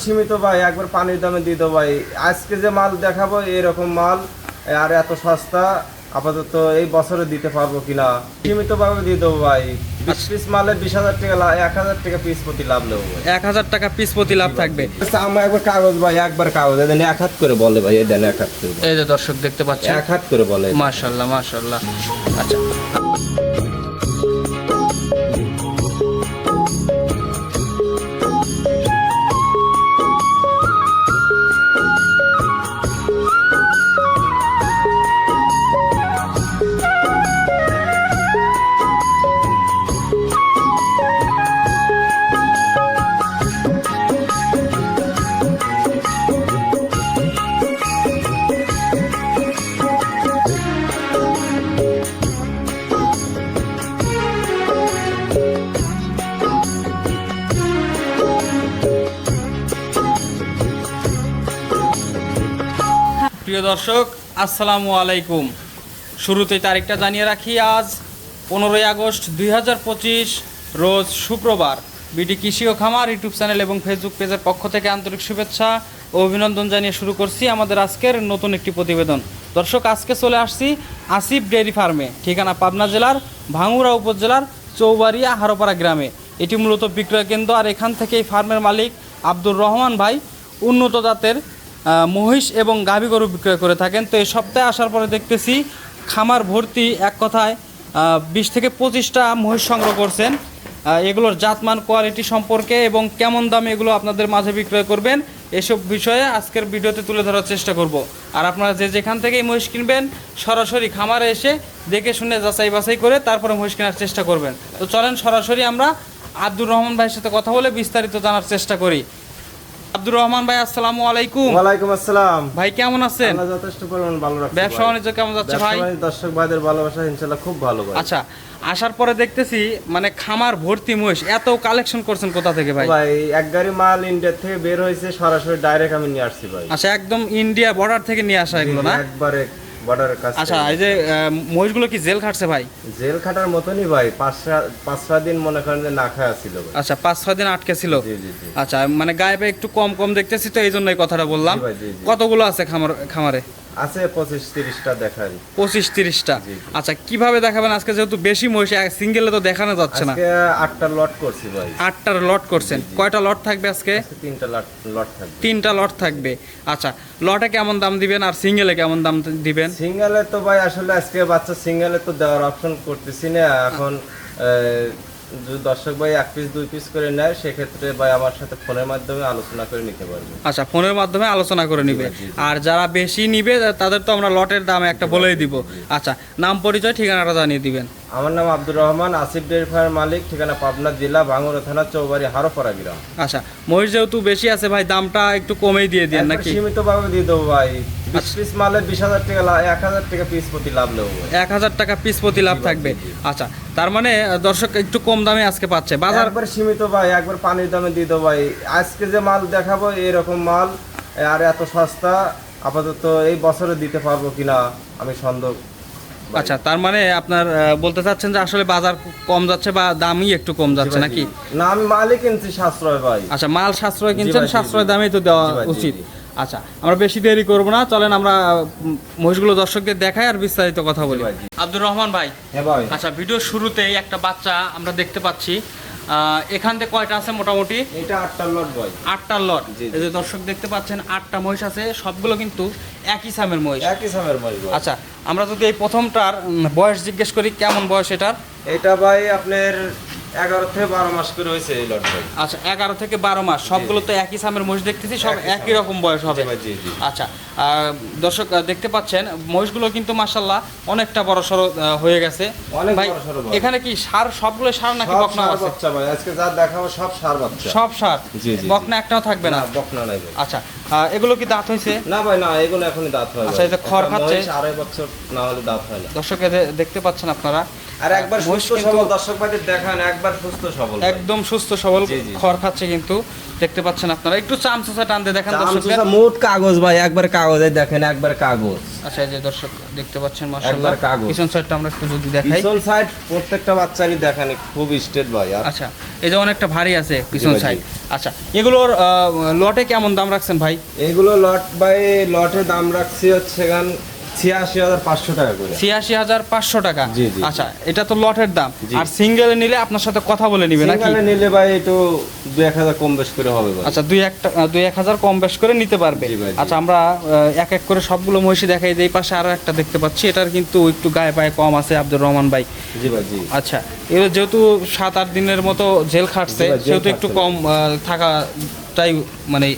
সীমিত ভাই, একবার পানির দামে দিয়ে দাও ভাই। আজকে যে মাল দেখাবো এরকম মাল আর এত সস্তা আপাতত এই বছরে দিতে পারবো কিনা, সীমিত ভাবে দিয়ে দেবো ভাই। 20 পিস মালে 20,000 টাকা, 1,000 টাকা পিস প্রতি লাভ নেবো ভাই। 1,000 টাকা পিস প্রতি লাভ থাকবে। আমার একবার কাগজ ভাই, একবার কাগজ দেন, 1 হাত করে বলে ভাই, দেন 1 হাত করে। এই যে দর্শক দেখতে পাচ্ছেন 1 হাত করে বলে। মাশাআল্লাহ মাশাআল্লাহ। আচ্ছা প্রিয় দর্শক আসসালামু আলাইকুম। শুরুতেই তারিখটা জানিয়ে রাখি, আজ 15ই আগস্ট 2025 রোজ শুক্রবার। বিডি কৃষি ও খামার ইউটিউব চ্যানেল এবং ফেসবুক পেজের পক্ষ থেকে আন্তরিক শুভেচ্ছা ও অভিনন্দন জানিয়ে শুরু করছি আমাদের আজকের নতুন একটি প্রতিবেদন। দর্শক আজকে চলে আসছি আসিফ ডেয়ারি ফার্মে, ঠিকানা পাবনা জেলার ভাঙ্গুড়া উপজেলার চৌবাড়িয়া হারোপাড়া গ্রামে। এটি মূলত বিক্রয় কেন্দ্র, আর এখান থেকে এই ফার্মের মালিক আব্দুর রহমান ভাই উন্নত জাতের মহিষ এবং গাভী গরু বিক্রয় করে থাকেন। তো এই সপ্তাহে আসার পরে দেখতেছি খামার ভর্তি, এক কথায় 20 থেকে 25টা মহিষ সংগ্রহ করছেন। এগুলোর জাতমান, কোয়ালিটি সম্পর্কে এবং কেমন দামে এগুলো আপনাদের মাঝে বিক্রয় করবেন, এসব বিষয়ে আজকের ভিডিওতে তুলে ধরার চেষ্টা করব। আর আপনারা যেখান থেকে এই মহিষ কিনবেন সরাসরি খামারে এসে দেখে শুনে যাচাই বাছাই করে তারপরে মহিষ কেনার চেষ্টা করবেন। তো চলেন সরাসরি আমরা আব্দুর রহমান ভাইয়ের সাথে কথা বলে বিস্তারিত জানার চেষ্টা করি। আব্দুর রহমান ভাই আসসালামু আলাইকুম। ওয়ালাইকুম আসসালাম ভাই, কেমন আছেন? আল্লাহ যথেষ্ট পরিমাণ ভালো রাখছে। ব্যবসা বাণিজ্য কেমন যাচ্ছে ভাই? দর্শক ভাইদের ভালোবাসা ইনশাআল্লাহ খুব ভালো ভাই। আচ্ছা, আসার পরে দেখতেছি মানে খামার ভর্তি মহিষ, এত কালেকশন করছেন কোথা থেকে ভাই? ভাই এক গাড়ি মাল ইন্ডিয়া থেকে বের হয়েছে, সরাসরি ডাইরেক্ট আমি নিয়ে আসছি ভাই। আচ্ছা, একদম ইন্ডিয়া বর্ডার থেকে নিয়ে আসা এগুলো না? একবারে বর্ডারের কাছে। আচ্ছা, এই যে মহিষগুলো কি জেল খাটছে ভাই? জেল খাটার মতনই ভাই, 5-6 দিন মনে করেন যে না খাওয়া ছিল ভাই। আচ্ছা, 5-6 দিন আটকে ছিল। জি জি জি। আচ্ছা, মানে গায়ে একটু কম কম দেখতেছি, তো এই জন্য এই কথাটা বললাম। জি ভাই, জি জি। কতগুলো আছে খামারে? আছে 25-30টা দেখাই। 25-30টা। জি, জি। আচ্ছা, কিভাবে দেখাবেন আজকে, যেহেতু বেশি মহিষ সিঙ্গেলে তো দেখানো যাচ্ছে না? আজকে 8টা লট করছি ভাই। 8টার লট করছেন? কয়টা লট থাকবে আজকে? 3টা লট থাকবে। 3টা লট থাকবে। আচ্ছা, লটে কেমন দাম দিবেন আর সিঙ্গেলে কেমন দাম দিবেন? সিঙ্গেলে তো ভাই আসলে আজকে বাচ্চা সিঙ্গেলে তো দেওয়ার অপশন করতেছি না এখন। যদি দর্শক ভাই 1 পিস 2 পিস করে নেয়, সেক্ষেত্রে ভাই আমার সাথে ফোনের মাধ্যমে আলোচনা করে নিতে পারবে। আচ্ছা, ফোনের মাধ্যমে আলোচনা করে নিবে। আর যারা বেশি নিবে তাদের তো আমরা লটের দাম একটা বলেই দিব। আচ্ছা, নাম পরিচয় ঠিকানাটা জানিয়ে দিবেন। আমার নাম আব্দুর রহমান, আসিফ ডেয়ারি ফার্মের মালিক, ঠিকানা পাবনা জেলা ভাঙ্গুড়া থানা চৌবাড়ি হারোপাড়া গ্রাম। আচ্ছা, মহিষ যেহেতু বেশি আছে ভাই, দামটা একটু কমেই দিয়ে দেন নাকি? সীমিত ভাবে দিয়ে দেবো ভাই। 20 পিস মালে 20,000 টাকা, 1,000 টাকা পিস প্রতি লাভ নেবো ভাই। 1,000 টাকা পিস প্রতি লাভ থাকবে। আচ্ছা, তার মানে দর্শক একটু কম দামে আজকে পাচ্ছে বাজার। একবার সীমিত ভাই, একবার পানির দামে দিয়ে দেবো ভাই। আজকে যে মাল দেখাবো এরকম মাল আর এত সস্তা আপাতত এই বছরে দিতে পারবো কিনা আমি সন্দেহ। আচ্ছা, তার মানে আপনার বলতে চাচ্ছেন যে আসলে বাজার কম যাচ্ছে বা দামই একটু কম যাচ্ছে নাকি? না, আমি মালই কিনছি সাশ্রয় ভাই। আচ্ছা, মাল সাশ্রয় কিনছেন, জি ভাই, সাশ্রয় জি। দামেই তো দেওয়া জি ভাই, জি, উচিত। জি। আচ্ছা, আমরা বেশি দেরি করব না, চলেন আমরা মহিষগুলো দর্শকদের দেখাই আর বিস্তারিত কথা বলি। জি ভাই, জি। আব্দুর রহমান ভাই, হ্যাঁ ভাই। আচ্ছা, ভিডিওর শুরুতেই একটা বাচ্চা আমরা দেখতে পাচ্ছি। এখান থেকে কয়টা আছে মোটামুটি? এটা 8টা লট ভাই। 8টা লট। জি, জি। এই যে দর্শক দেখতে পাচ্ছেন 8টা মহিষ আছে, সবগুলো কিন্তু একই সামের মহিষ। একই সামের ভাই। আচ্ছা, আমরা যদি এই প্রথমটার বয়স জিজ্ঞেস করি, কেমন বয়স এটার? এটা ভাই আপনার 11 থেকে 12 মাস করে হয়েছে এই লট ভাই। আচ্ছা, 11 থেকে 12 মাস। সবগুলো তো একই সামের মহিষ দেখতেছি, সব একই রকম বয়স হবে। জি জি। আচ্ছা, দর্শক দেখতে পাচ্ছেন মহিষগুলো কিন্তু মাশাআল্লাহ অনেকটা বড় সড়ো হয়ে গেছে। অনেক ভাই, বড় সড়ো ভাই। এখানে কি সার, সবগুলো সার নাকি সব বকনা ষাঁড় আছে? বাচ্চা ভাই, আজকে যা দেখাবো সব ষাঁড় বাচ্চা। সব সার? জি, জি, বকনা একটাও থাকবে না? না, বকনা নাই ভাই। আচ্ছা, এগুলো কি দাঁত হয়েছে? না ভাই, না, এগুলো এখনই দাঁত হয়। আচ্ছা, এই যে খড় খাচ্ছে। 2.5 বছর না হলে দাঁত হয় না। দর্শক দেখতে পাচ্ছেন আপনারা, আর একবার মহিষ সুস্থ কিন্তু সবল দর্শক ভাইদের দেখান, একবার সুস্থ সবল ভাই। একদম সুস্থ সবল, জি, জি। খড় খাচ্ছে কিন্তু দেখতে পাচ্ছেন আপনারা। একটু চামচা টান দিয়ে দেখান দর্শকদের। চামচা মোট কাগজ ভাই, একবার কাগজে দেখেন, একবার কাগজ। আচ্ছা, এই যে দর্শক দেখতে পাচ্ছেন মাশাআল্লাহ, একবার কাগজ। পিছন সাইডটা আমরা একটু যদি দেখাই। পিছন সাইড প্রত্যেকটা বাচ্চারই দেখেন খুব স্টেট ভাই। আর আচ্ছা, এই যে অনেকটা ভারী আছে পিছন জি ভাই, সাইড। জি। আচ্ছা, এগুলোর লটে কেমন দাম রাখছেন ভাই? এইগুলো লট বাই লটের দাম রাখছি হচ্ছে গান 86,500 টাকা করে। 86,500 টাকা। জি, জি, আচ্ছা, এটা তো লটের দাম। জি। আর সিঙ্গেলে নিলে আপনার সাথে কথা বলে নিবে নাকি? সিঙ্গেলে নিলে ভাই একটু 2-1,000 কম বেশ করে হবে ভাই। আচ্ছা, 2-1,000 কম বেশ করে নিতে পারবে। জি ভাই, জি। আচ্ছা, আমরা এক এক করে সবগুলো মহিষী দেখাই। এই পাশে আরো একটা দেখতে পাচ্ছি, এটার কিন্তু একটু গায়ে পায়ে কম আছে আব্দুর রহমান ভাই। জি ভাই, জি। আচ্ছা, এর যেহেতু 7-8 দিনের মতো জেল খাটছে, জি ভাই, জেল সেহেতু একটু খাটছে। কম থাকাটাই মানে।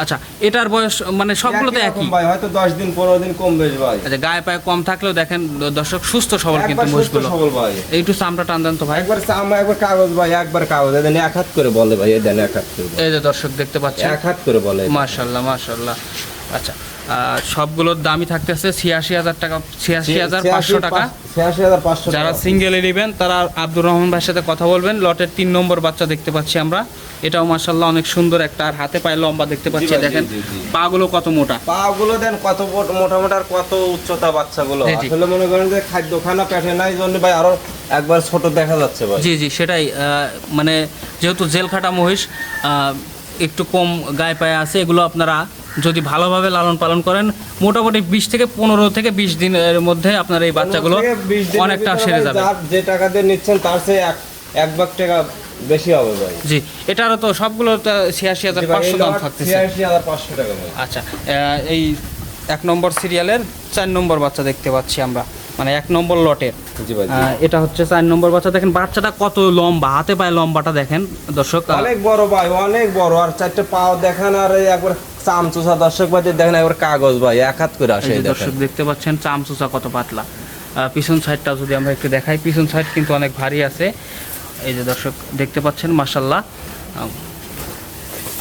আচ্ছা, এটার বয়স মানে সবগুলোতে একই একই। রকম ভাই, হয়তো 10 দিন 15 দিন কম বেশ ভাই। আচ্ছা, গায়ে পায়ে কম থাকলেও দেখেন দর্শক সুস্থ সবল কিন্তু একবার সুস্থ মহিষগুলো। সবল ভাই। একটু চামড়া টান দেন তো ভাই। একবার চামড়া, একবার কাগজ ভাই, একবার কাগজ। এদেন 1 হাত করে বলে ভাই, এদেন 1 হাত করে বলে। এই যে দর্শক দেখতে পাচ্ছেন, 1 হাত করে বলে। মাশাআল্লাহ মাশাআল্লাহ। আচ্ছা, সবগুলোর দামই থাকতেছে 86,000 টাকা, 86,500 টাকা। 86,500 টাকা। যারা সিঙ্গেলে নেবেন তারা আব্দুর রহমান ভাইয়ের সাথে কথা বলবেন। লটের 3 নম্বর বাচ্চা দেখতে পাচ্ছি আমরা, এটাও মাশাআল্লাহ অনেক সুন্দর একটা, আর হাতে পায়ে লম্বা দেখতে পাচ্ছি। জি ভাই, দেখেন জি, জি, জি। পাগুলো কত মোটা। পাগুলো দেন কত মোটা মোটা, আর কত উচ্চতা বাচ্চাগুলো। জি, জি। আসলে মনে করেন যে খাদ্য খানা পেটে নাই জন্য ভাই আরো একবার ছোট দেখা যাচ্ছে ভাই। জি জি, সেটাই। মানে যেহেতু জেল খাটা মহিষ, একটু কম গায়ে পায়ে আছে, এগুলো আপনারা যদি ভালোভাবে লালন পালন করেন, মোটামুটি 20 থেকে 15 থেকে 20 দিনের মধ্যে আপনার এই বাচ্চাগুলো 15 থেকে 20 দিনের অনেকটা ভিতরে সেরে ভাই যাবে। যার যে টাকা দিয়ে নিচ্ছেন তার চেয়ে 1 ভাগ টাকা বেশি হবে ভাই। জি, এটারও তো সবগুলো 86,500 দাম থাকতেছে। 86,500 টাকা ভাই। আচ্ছা, এই 1 নম্বর সিরিয়ালের 4 নম্বর বাচ্চা দেখতে পাচ্ছি আমরা, মানে 1 নম্বর লটের। জি ভাই, জি। এটা হচ্ছে 4 নম্বর বাচ্চা। দেখেন বাচ্চাটা কত লম্বা, হাতে পায়ে লম্বাটা দেখেন দর্শক। অনেক বড় ভাই, অনেক বড়। আর 4টে পাও দেখেন, আর এই একবার চামচুসা দর্শক ভাই দেখেন, একবার কাগজ ভাই 1 হাত করে আসে এই যে দেখেন। দর্শক দেখতে পাচ্ছেন চামচুচা কত পাতলা। পিছন সাইডটা যদি আমরা একটু দেখাই, পিছন সাইড কিন্তু অনেক ভারী আছে। এই যে দর্শক দেখতে পাচ্ছেন মাশাআল্লাহ।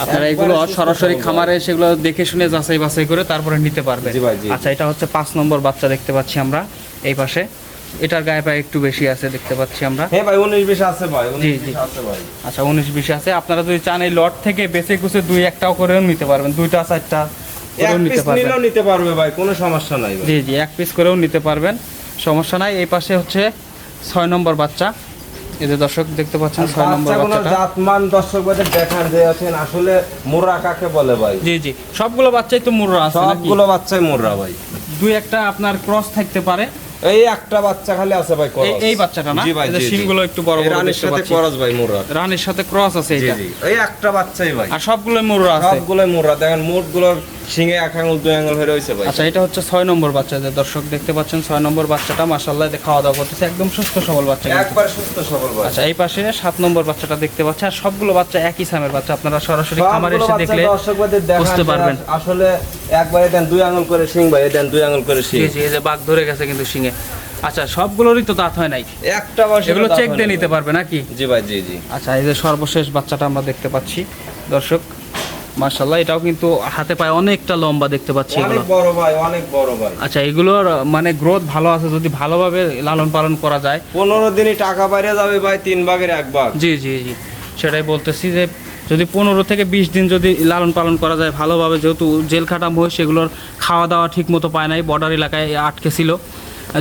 আপনারা এগুলো একবারে সুস্থ সরাসরি সবল খামারে সেগুলো দেখে শুনে যাচাই বাছাই করে তারপরে নিতে পারবেন। জি ভাই, জি। আচ্ছা, এটা হচ্ছে 5 নম্বর বাচ্চা দেখতে পাচ্ছি আমরা এই পাশে। এটার গায়ে পায়ে একটু বেশি আছে দেখতে পাচ্ছি আমরা। হ্যাঁ ভাই, 19-20 আছে ভাই, জি, 19-20 জি। আছে ভাই। আচ্ছা, 19-20 আছে। আপনারা যদি চান এই লট থেকে বেছে কুছে 2-1টাও করেও নিতে পারবেন, 2টা 4টা এক করেও নিতে পিস পারবেন। নিলেও নিতে পারবে ভাই, কোনো সমস্যা নাই ভাই। জি জি, 1 পিস করেও নিতে পারবেন, সমস্যা নাই। এই পাশে হচ্ছে 6 নম্বর বাচ্চা। এই যে দর্শক দেখতে পাচ্ছেন 6 নম্বর বাচ্চাগুলোর বাচ্চাটা। জাতমান দর্শক ভাইদের দেখান যে আছেন আসলে মোরা কাকে বলে ভাই। জি জি, সবগুলো বাচ্চাই তো মুররা আছে নাকি? সবগুলো বাচ্চাই মোরা ভাই। 2-1টা আপনার ক্রস থাকতে পারে। এই একটা বাচ্চা খালি আছে ভাই করজ। এই বাচ্চাটা না? জি ভাই, এদের জি, জি। শিংগুলো একটু বড় এই বড় রানীর দেখতে সাথে পাচ্ছি। করজ ভাই মোরা। রানীর সাথে ক্রস আছে জি এটা। জি, এই একটা বাচ্চাই ভাই। আর সবগুলোই মুররা আছে। সবগুলোই মোরা, দেখেন মোটগুলোর শিঙে 1 আঙুল 2 আঙুল হয়ে রয়েছে ভাই। আচ্ছা, এটা হচ্ছে 6 নম্বর বাচ্চা। যে দর্শক দেখতে পাচ্ছেন 6 নম্বর বাচ্চাটা মাশাআল্লাহ খাওয়া দাওয়া করতেছে, একদম সুস্থ সবল বাচ্চা কিন্তু। একবার সুস্থ সবল ভাই। আচ্ছা, এই পাশে 7 নম্বর বাচ্চাটা দেখতে পাচ্ছেন। আর সবগুলো বাচ্চা একই সামের বাচ্চা, আপনারা সরাসরি খামারে সবগুলো এসে বাচ্চা দেখলে দর্শক ভাইদের দেখান বুঝতে যে পারবেন। আসলে একবারে দেন 2 আঙুল করে শিং ভাই, দেন 2 আঙুল করে শিং। জি জি, এই যে বাঘ ধরে গেছে কিন্তু শিঙে। আচ্ছা, সবগুলোরই তো দাঁত হয় নাই, একটা বয়সে এগুলো দাঁত চেক হয় দিয়ে না নিতে ভাই। পারবে নাকি? জি ভাই, জি জি। আচ্ছা, এই যে সর্বশেষ বাচ্চাটা আমরা দেখতে পাচ্ছি দর্শক, মাশাআল্লাহ এটাও কিন্তু হাতে পায়ে অনেকটা লম্বা দেখতে পাচ্ছি অনেক এগুলো। বড় ভাই, অনেক বড় ভাই। আচ্ছা, এগুলোর মানে গ্রোথ ভালো আছে যদি ভালোভাবে লালন পালন করা যায়। 15 দিনই টাকা বাইরে যাবে ভাই, 3 ভাগের 1 ভাগ। জি জি জি, সেটাই বলতেছি যে যদি 15 থেকে 20 দিন যদি লালন পালন করা যায় ভালোভাবে, যেহেতু জেল খাটা মহিষ সেগুলোর খাওয়া দাওয়া ঠিক মতো পায় নাই, বর্ডার এলাকায় আটকে ছিল,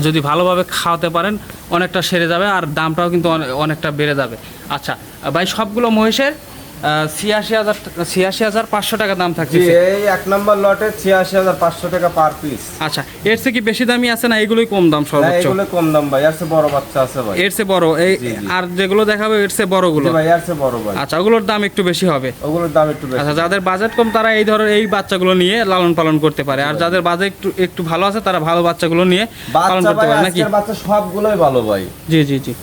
যদি ভালোভাবে খাওয়াতে পারেন অনেকটা সেরে যাবে, আর দামটাও কিন্তু অনেকটা বেড়ে যাবে। আচ্ছা ভাই, সবগুলো মহিষের 86,500 টাকা দাম জি, থাকছে। এই 1 নম্বর লটে 86,500 টাকা পার পিস। আচ্ছা, এর চেয়ে কি বেশি দামি আছে না এগুলোই কম দাম না, সর্বোচ্চ? এগুলো কম দাম ভাই, আর চেয়ে বড় বাচ্চা আছে ভাই। এর চেয়ে বড় এই, জি, জি। আর যেগুলো দেখাবে এর চেয়ে বড়গুলো। জি ভাই, আর চেয়ে বড় ভাই। আচ্ছা, ওগুলোর দাম একটু বেশি হবে। ওগুলোর দাম একটু বেশি। আচ্ছা, যাদের বাজেট কম তারা এই ধরনের এই বাচ্চাগুলো নিয়ে লালন পালন করতে পারে, আর যাদের বাজেট একটু একটু ভালো আছে তারা ভালো বাচ্চাগুলো নিয়ে পালন বাচ্চা করতে ভাই, পারে নাকি? আজকের বাচ্চা সবগুলোই ভালো ভাই। জি জি জি,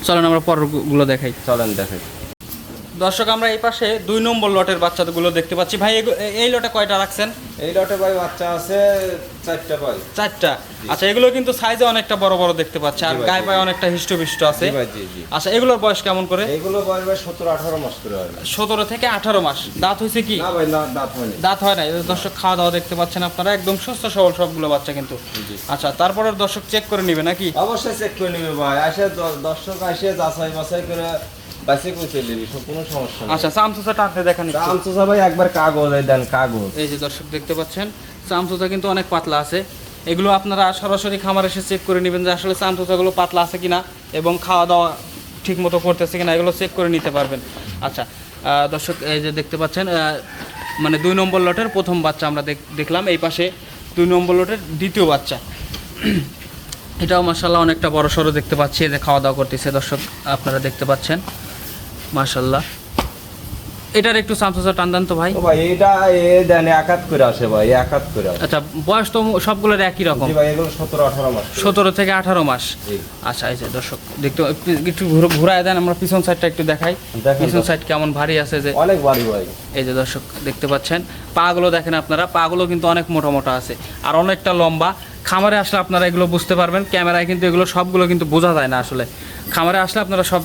চলেন আমরা পরেরগুলো দেখাই। চলেন দেখেন। দর্শক, আমরা এই পাশে 2 নম্বর লটের বাচ্চাগুলো দেখতে পাচ্ছি। ভাই এই লটে কয়টা রাখছেন? এই লটে ভাই বাচ্চা আছে 4টা ভাই। 4টা। আচ্ছা, এগুলো কিন্তু সাইজে অনেকটা বড় বড় দেখতে পাচ্ছি, আর জি ভাই, গায়ে জি। পায়ে অনেকটা হিষ্টপিষ্ট আছে। জি ভাই, জি জি। আচ্ছা, এগুলোর বয়স কেমন করে? এইগুলো বয়স ভাই 17-18 মাস করে হয়। 17 থেকে 18 মাস। দাঁত হয়েছে কি? না ভাই, না দাঁত হয়নি। দাঁত হয় না। এই যে দর্শক খাওয়া দাওয়া দেখতে পাচ্ছেন আপনারা, একদম সুস্থ সবল সবগুলো বাচ্চা কিন্তু। জি। আচ্ছা, তারপরে দর্শক চেক করে নিবে নাকি? অবশ্যই চেক করে নেবে ভাই, আসে দর্শক আসে যাচাই বাছাই করে বাছাই করে চলে যাবে, কোনো সমস্যা নেই। আচ্ছা, চামচুচা টানতে দেখেন একটু। চামচুসা ভাই একবার কাগজ, এই দেন কাগজ। এই যে দর্শক দেখতে পাচ্ছেন চামচুচা কিন্তু অনেক পাতলা আছে। এগুলো আপনারা সরাসরি খামার এসে চেক করে নেবেন যে আসলে চামচুচাগুলো পাতলা আছে কিনা এবং খাওয়া দাওয়া ঠিক মতো করতেছে কিনা, এগুলো চেক করে নিতে পারবেন। আচ্ছা, দর্শক এই যে দেখতে পাচ্ছেন মানে 2 নম্বর লটের প্রথম বাচ্চা আমরা দেখলাম, এই পাশে 2 নম্বর লটের দ্বিতীয় বাচ্চা। এটাও মাশাআল্লাহ অনেকটা বড় সড়ো দেখতে পাচ্ছি, এই যে খাওয়া দাওয়া করতেছে দর্শক আপনারা দেখতে পাচ্ছেন মাশাআল্লাহ। এটার একটু সামসা টান দেন তো ভাই। ও ভাই এটা দেন এক হাত করে আসে ভাই, এক হাত করে আসে। আচ্ছা বয়স তো সবগুলোর একই রকম? জি ভাই এগুলো 17-18 মাস। 17 থেকে 18 মাস। জি। আচ্ছা এই যে দর্শক দেখতে একটু ঘুরায় দেন, আমরা পিছন সাইডটা একটু দেখাই। দেখেন পিছন সাইড কেমন ভারী আছে, যে অনেক ভারী ভাই। এই যে দর্শক দেখতে পাচ্ছেন পাগুলো দেখেন আপনারা, পাগুলো কিন্তু অনেক মোটা মোটা আছে আর অনেকটা লম্বা। খামারে আসলে আপনারা এগুলো বুঝতে পারবেন, ক্যামেরায় কিন্তু এগুলো সবগুলো কিন্তু বোঝা যায় না আসলে। খামারে আসলে আপনারা সব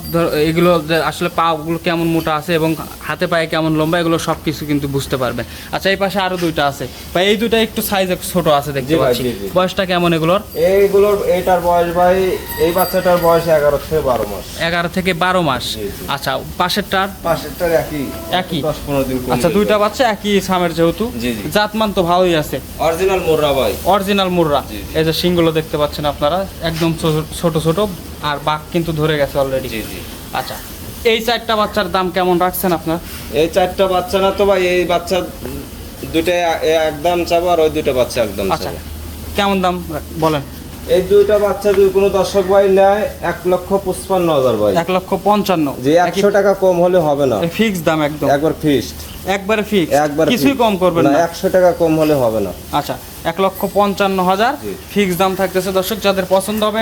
এগুলো যে আসলে পাগুলো কেমন মোটা আছে এবং হাতে পায়ে কেমন লম্বা, এগুলো সব কিছু কিন্তু বুঝতে পারবেন। আচ্ছা এই পাশে আরো দুইটা আছে ভাই, এই দুইটা একটু সাইজ ছোট আছে দেখতে জি ভাই, পাচ্ছি। জি, জি। বয়সটা কেমন এগুলোর? এইগুলোর এটার বয়স ভাই, এই বাচ্চাটার বয়স 11 থেকে 12 মাস। 11 থেকে 12 মাস। জি, জি। আচ্ছা পাশেরটার? পাশেরটার একই একই? 10-15 দিন কম। আচ্ছা দুইটা বাচ্চা একই সামের যেহেতু, জি, জি। জাতমান তো ভালোই আছে। অরিজিনাল মোররা ভাই। অরিজিনাল মুর্রা। জি, জি। এই যে শিংগুলো দেখতে পাচ্ছেন আপনারা, একদম ছোট ছোট আর বাঘ কিন্তু ধরে গেছে অলরেডি। জি, জি। আচ্ছা এই 4টা বাচ্চার দাম কেমন রাখছেন আপনার? এই 4টা বাচ্চা না তো ভাই, এই বাচ্চা দুইটা একদম চাবো আর ওই দুইটা বাচ্চা একদম আচ্ছা চাবো। কেমন দাম বলেন? এই দুইটা বাচ্চা যদি কোনো দর্শক ভাই নেয় 1,55,000 ভাই। 1,55,000। যে 100 টাকা কম হলে হবে না, ফিক্স দাম একদম? একবার ফিক্সড, একবারে ফিক্স, একবার কিছুই কম করবেন না? 100 টাকা কম হলে হবে না। আচ্ছা 1,55,000 জি। ফিক্স দাম থাকতেছে। দর্শক যাদের পছন্দ হবে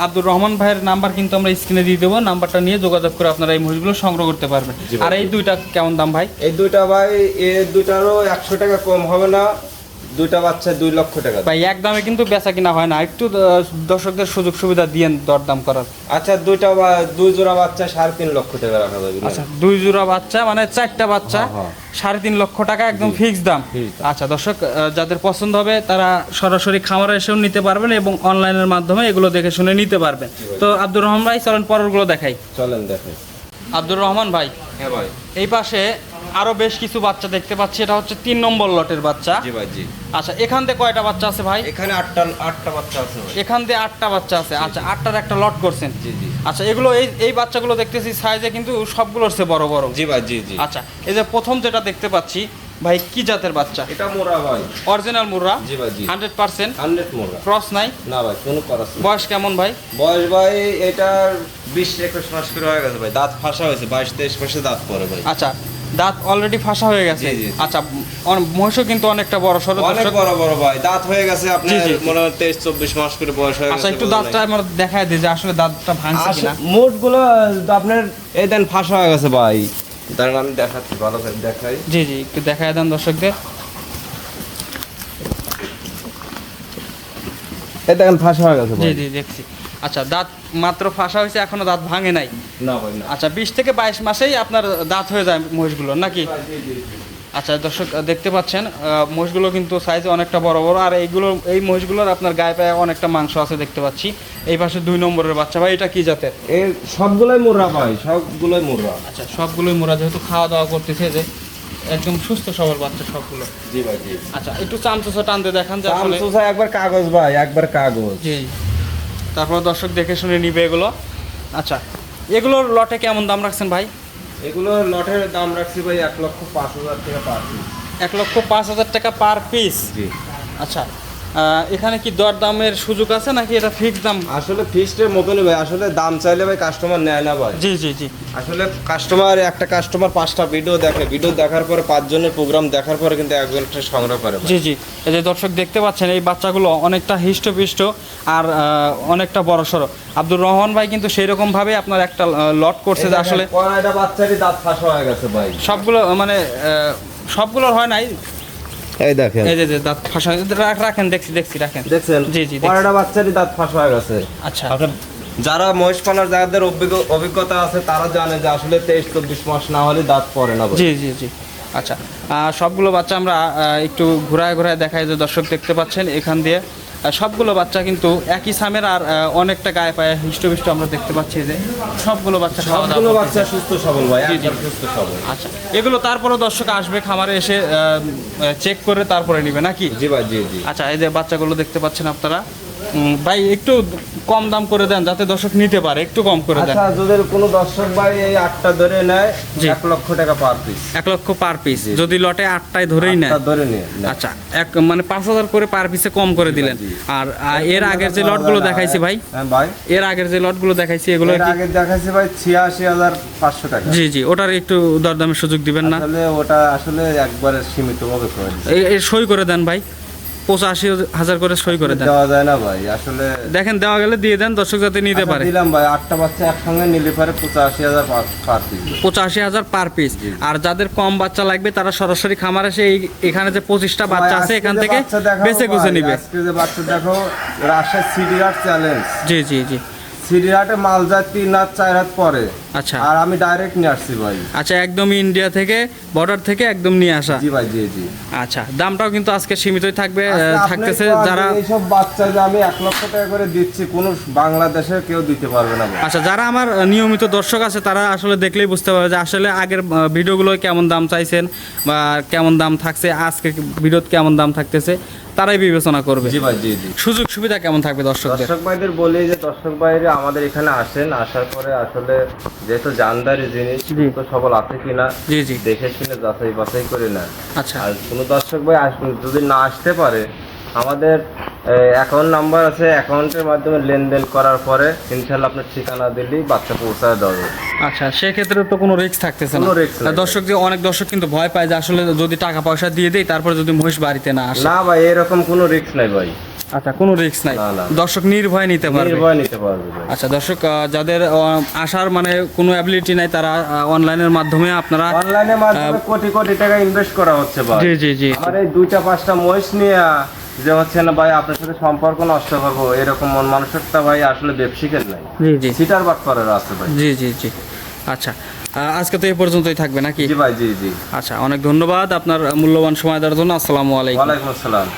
আব্দুর রহমান ভাইয়ের নাম্বার কিন্তু আমরা স্ক্রিনে দিয়ে দেবো, নাম্বারটা নিয়ে যোগাযোগ করে আপনারা এই মহিষগুলো সংগ্রহ করতে পারবেন। জি ভাই। আর এই দুইটা কেমন দাম ভাই? এই দুইটা ভাই, এই দুইটারও 100 টাকা কম হবে না, দুইটা বাচ্চা 2 লক্ষ টাকা। ভাই এক দামে কিন্তু বেচা কিনা হয় না, একটু দর্শকদের সুযোগ সুবিধা দিয়েন দরদাম করার। আচ্ছা দুই জোড়া বাচ্চা 3.5 লক্ষ টাকা রাখা যাবে। আচ্ছা 2 জোড়া বাচ্চা মানে 4টা বাচ্চা হ্যাঁ, 3.5 লক্ষ টাকা একদম ফিক্স দাম। Fixed দাম। আচ্ছা দর্শক যাদের পছন্দ হবে তারা সরাসরি খামারে এসেও নিতে পারবেন এবং অনলাইনের মাধ্যমে এগুলো দেখে শুনে নিতে পারবেন। তো আব্দুর রহমান ভাই চলেন পরেরগুলো দেখাই। চলেন দেখেন। আব্দুর রহমান ভাই হ্যাঁ ভাই। এই পাশে আরো বেশ কিছু বাচ্চা দেখতে পাচ্ছি, এটা হচ্ছে 3 নম্বর লটের বাচ্চা। জি ভাই, জি। আচ্ছা এখান থেকে কয়টা বাচ্চা আছে ভাই? এখানে 8টা বাচ্চা আছে ভাই। এখান দিয়ে 8টা বাচ্চা আছে। আচ্ছা 8টার একটা লট করছেন? জি, জি। আচ্ছা এগুলো এই বাচ্চাগুলো দেখতেছি সাইজে কিন্তু সবগুলোর চেয়ে বড় বড়। জি ভাই, জি, জি। আচ্ছা এই যে প্রথম যেটা দেখতে পাচ্ছি ভাই, কি জাতের বাচ্চা? এটা মোরা ভাই। অরিজিনাল মুর্রা? জি ভাই, জি। 100% 100 মোরা। ক্রস নাই? না ভাই, কোনো করাস না। বয়স কেমন ভাই? বয়স ভাই এটার 20-21 মাস করে হয়ে গেছে ভাই, দাঁত ফাঁসা হয়েছে, 22-23 মাসে দাঁত পড়ে ভাই। আচ্ছা দাঁত অলরেডি ফাঁসা হয়ে গেছে? জি, জি। আচ্ছা মহিষও কিন্তু অনেকটা বড় সড়ো। অনেক বড় বড় ভাই, দাঁত হয়ে গেছে আপনার জি, জি। মনে হয় 23-24 মাস করে বয়স হয়ে গেছে। আচ্ছা একটু দাঁতটা আমার দেখায় দিই যে আসলে দাঁতটা ভাঙছে কিনা। মোটগুলো আপনার এই দেন ফাঁসা হয়ে গেছে ভাই। দাঁড়ান আমি দেখাচ্ছি, ভালো করে দেখাই। জি জি একটু দেখায় দেন দর্শকদের। এই দেখেন ফাঁসা হয়ে গেছে জি ভাই। জি দেখছি। আচ্ছা দাঁত মাত্র ফাঁসা হয়েছে, এখনো দাঁত ভাঙে নাই? না ভাই না। আচ্ছা 20 থেকে 22 মাসেই আপনার দাঁত হয়ে যায় মহিষগুলো নাকি? জি, জি, জি। আচ্ছা দর্শক দেখতে পাচ্ছেন মহিষগুলো কিন্তু সাইজে অনেকটা বড় বড়, আর এই মহিষগুলোর আপনার গায়ে পায়ে অনেকটা মাংস আছে দেখতে পাচ্ছি। এই পাশে 2 নম্বরের বাচ্চা ভাই, এটা কি জাতের? এই সবগুলোই মোররা ভাই, সবগুলোই মোররা। আচ্ছা সবগুলোই মোরা, যেহেতু খাওয়া দাওয়া করতেছে, যে একদম সুস্থ সবল বাচ্চা সবগুলো। জি ভাই, জি। আচ্ছা একটু চামচুসা টানতে দেখান যে আসলে। চামচুসা একবার কাগজ ভাই, একবার কাগজ। জি তারপর দর্শক দেখে শুনে নিবে এগুলো। আচ্ছা এগুলোর লটে কেমন দাম রাখছেন ভাই? এগুলো লটের দাম রাখছি ভাই 1,05,000 টাকা পার পিস। 1,05,000 টাকা পার পিস? জি। আচ্ছা এখানে কি দর দামের সুযোগ আছে নাকি এটা ফিক্স দাম? আসলে ফিক্সডের মতনই ভাই, আসলে দাম চাইলে ভাই কাস্টমার নেয় না ভাই। জি জি জি। আসলে একটা কাস্টমার 5টা ভিডিও দেখে, ভিডিও দেখার পরে 5 জনের প্রোগ্রাম দেখার পরে কিন্তু একজনটা সংগ্রহ করে ভাই। জি জি এই যে দর্শক দেখতে পাচ্ছেন এই বাচ্চাগুলো অনেকটা হিষ্টপিষ্ট আর অনেকটা বড় সড়ো। আব্দুর রহমান ভাই কিন্তু সেই রকম ভাবে আপনার একটা লট করছে যে আসলে কয়টা বাচ্চারই দাঁত ফাঁসা হয়ে গেছে ভাই। সবগুলো মানে সবগুলোর হয় নাই। এই দেখেন, এই যে দাঁত ফাঁসা রাখেন, দেখছি রাখেন। দেখছেন? জি জি কয়টা বাচ্চারই দাঁত ফাঁসা হয়ে গেছে। আচ্ছা যারা মহিষ পালনের যাদের অভিজ্ঞতা আছে তারা জানে যে আসলে 23-24 মাস না হলে দাঁত পড়ে না ভাই। জি জি জি। আচ্ছা সবগুলো বাচ্চা আমরা একটু ঘোরায় দেখাই যে দর্শক দেখতে পাচ্ছেন এখান দিয়ে সবগুলো বাচ্চা কিন্তু একই সামের আর অনেকটা গায়ে পায়ে হিষ্টপিষ্ট আমরা দেখতে পাচ্ছি যে সবগুলো বাচ্চা খাওয়া দাওয়া সবগুলো করতেছে। বাচ্চা সুস্থ সবল ভাই, জি, জি। একবার সুস্থ সবল। আচ্ছা এগুলো তারপরে দর্শক আসবে খামারে এসে চেক করে তারপরে নিবে নাকি? জি ভাই, জি, জি। আচ্ছা এই যে বাচ্চাগুলো দেখতে পাচ্ছেন আপনারা, ভাই একটু কম দাম করে দেন যাতে দর্শক নিতে পারে, একটু কম করে দেন। আচ্ছা যদি কোনো দর্শক ভাই এই 8টা ধরে নেয় জি। 1 লক্ষ টাকা পার পিস। 1 লক্ষ পার পিস, যদি লটে 8টায় ধরেই নেয়। 8টা ধরে নিয়ে নেয়। আচ্ছা, মানে 5,000 করে পার পিসে কম করে দিলেন। জি। আর এর আগের যে লটগুলো দেখাইছি ভাই, হ্যাঁ ভাই, এর আগের যে লটগুলো দেখাইছি এগুলো এর আগে দেখাচ্ছি ভাই 86,500 টাকা। জি জি, ওটার একটু দরদামের সুযোগ দিবেন না? আসলে ওটা আসলে একবারে সীমিত ভাবে করে দিচ্ছে। এই সই করে দেন ভাই, 85,000 করে সই করে দেন। দেওয়া যায় না ভাই আসলে। দেখেন দেওয়া গেলে দিয়ে দেন, দর্শক যাতে নিতে আচ্ছা, পারে। দিলাম ভাই 8টা বাচ্চা একসঙ্গে নিলে পারে 85,000 পার পিস। 85,000 per piece. আর যাদের কম বাচ্চা লাগবে তারা সরাসরি খামার এসে এখানে যে 25টা বাচ্চা আছে এখান থেকে বেছে গুছে নিবে। আজকে যে বাচ্চা দেখো, রাজশাহী সিটি হাট চ্যালেঞ্জ। জি জি জি। সিটি হাটে মাল যায় 3 রাত 4 রাত পরে। আচ্ছা আর আমি ডাইরেক্ট নিয়ে আসছি ভাই। আচ্ছা, একদম ইন্ডিয়া থেকে, বর্ডার থেকে একদম নিয়ে আসা। জি ভাই, জি জি। আচ্ছা, দামটাও কিন্তু আজকে সীমিতই থাকবে, আচ্ছা, আপনি থাকতেছে কোন যারা। এইসব বাচ্চা যে আমি 1 লক্ষ টাকা করে দিচ্ছি, কোন বাংলাদেশে কেউ দিতে পারবে না ভাই। আচ্ছা, যারা আমার নিয়মিত দর্শক আছে তারা আসলে দেখলেই বুঝতে পারবে যে আসলে আগের ভিডিওগুলো কেমন দাম চাইছেন বা কেমন দাম থাকছে, আজকে ভিডিওতে কেমন দাম থাকতেছে, তারাই বিবেচনা করবে। জি ভাই, জি জি। সুযোগ সুবিধা কেমন থাকবে দর্শকদের? দর্শক ভাইদের বলি যে দর্শক ভাইরা আমাদের এখানে আসেন, আসার পরে আসলে যেহেতু জানদারি জিনিস জি। তো সবল আছে কিনা জি জি। দেখে শুনে যাচাই বাছাই করে না। আচ্ছা আর কোনো দর্শক ভাই যদি না আসতে পারে, আমাদের অ্যাকাউন্ট নাম্বার আছে, অ্যাকাউন্টের মাধ্যমে লেনদেন করার পরে ইনশাল্লাহ আপনার ঠিকানা দিলেই বাচ্চা পৌঁছায় দেবে। আচ্ছা, সেক্ষেত্রে তো কোনো রিস্ক থাকতেছে না। কোনো risk নাই। দর্শক যে অনেক দর্শক কিন্তু ভয় পায় যে আসলে যদি টাকা পয়সা দিয়ে দেই তারপরে যদি মহিষ বাড়িতে না আসে। না ভাই, এরকম কোনো রিস্ক নাই ভাই। আচ্ছা, কোনো রিস্ক নাই, না, না। দর্শক নির্ভয় নিতে পারবে। নির্ভয় নিতে পারবে ভাই। আচ্ছা দর্শক, যাদের আসার মানে কোনো অ্যাবিলিটি নাই তারা অনলাইনের মাধ্যমে আপনারা। অনলাইনের মাধ্যমে কোটি কোটি টাকা ইনভেস্ট করা হচ্ছে ভাই। জি জি জি। আমার এই 2টা 5টা মহিষ নিয়ে যে হচ্ছে না ভাই আপনার সাথে সম্পর্ক নষ্ট করবো, এরকম মন মানসিকতা ভাই আসলে ব্যবসায়িকের নাই, জি জি সিটার বাট করার আছে ভাই। জি জি জি। আচ্ছা, আজকে তো এই পর্যন্তই থাকবে নাকি? জি ভাই, জি জি। আচ্ছা, অনেক ধন্যবাদ আপনার মূল্যবান সময় দেওয়ার জন্য। আসসালামু আলাইকুম। ওয়ালাইকুম আসসালাম।